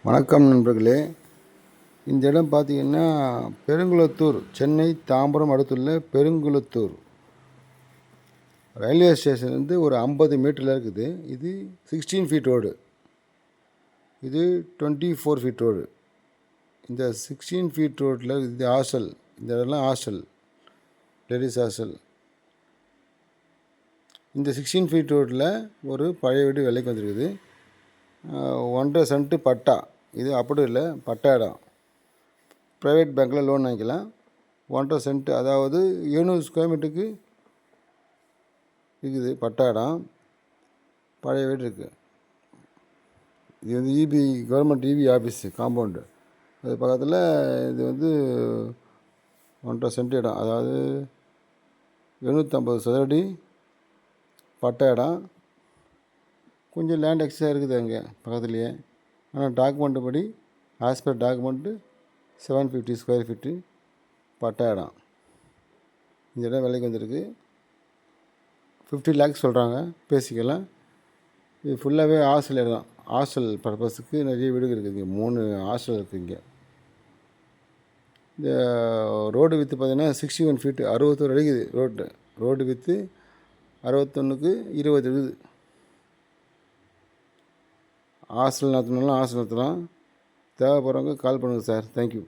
வணக்கம் நண்பர்களே. இந்த இடம் பார்த்திங்கன்னா பெருங்குளத்தூர், சென்னை தாம்பரம் அடுத்துள்ள பெருங்குளத்தூர் ரயில்வே ஸ்டேஷன்லேருந்து ஒரு 50 மீட்டரில் இருக்குது. இது 16 ஃபீட் ரோடு, இது 24 ஃபீட் ரோடு. இந்த 16 ஃபீட் ரோட்டில் இது ஹாஸ்டல், இந்த இடம்லாம் ஹாஸ்டல், லேடிஸ் ஹாஸ்டல். இந்த 16 ஃபீட் ரோட்டில் ஒரு பழைய வீடு விலைக்கு வந்துருக்குது. 1.5 சென்ட்டு பட்டா. இது அப்படி இல்லை, பட்டா இடம். ப்ரைவேட் பேங்க்கில் லோன் வாங்கிக்கலாம். 1.5 சென்ட்டு, அதாவது 700 ஸ்கொயர் மீட்டருக்கு இருக்குது பட்டா இடம். பழைய வீடு இருக்குது. இது வந்து EB, government EB office compound. அது பக்கத்தில் இது வந்து 1.5 சென்ட் இடம், அதாவது 750 சதுரடி பட்டா இடம். கொஞ்சம் லேண்ட் எக்ஸ்ட்ரா இருக்குது அங்கே பக்கத்துலேயே. ஆனால் டாக்குமெண்ட்டு படி, as per document 750 square feet patta இடம். இந்த இடம் விலைக்கு வந்திருக்கு. 50 lakhs சொல்கிறாங்க, பேசிக்கலாம். இது ஃபுல்லாகவே ஹாஸ்டல் இடம். ஹாஸ்டல் பர்பஸுக்கு நிறைய வீடுகள் இருக்குது. இங்கே 3 ஹாஸ்டல் இருக்குது இங்கே. இந்த ரோடு வித்து பார்த்திங்கன்னா 61 ஃபீட்டு, 61 அடிக்குது ரோடு. ரோடு வித்து 61க்கு 20 இருக்குது. ஹாஸ்டல் நடத்தணும்னா ஹாஸ்டல் நடத்தலாம். தேவைப்படுறவங்க கால் பண்ணுங்கள் சார். தேங்க்யூ.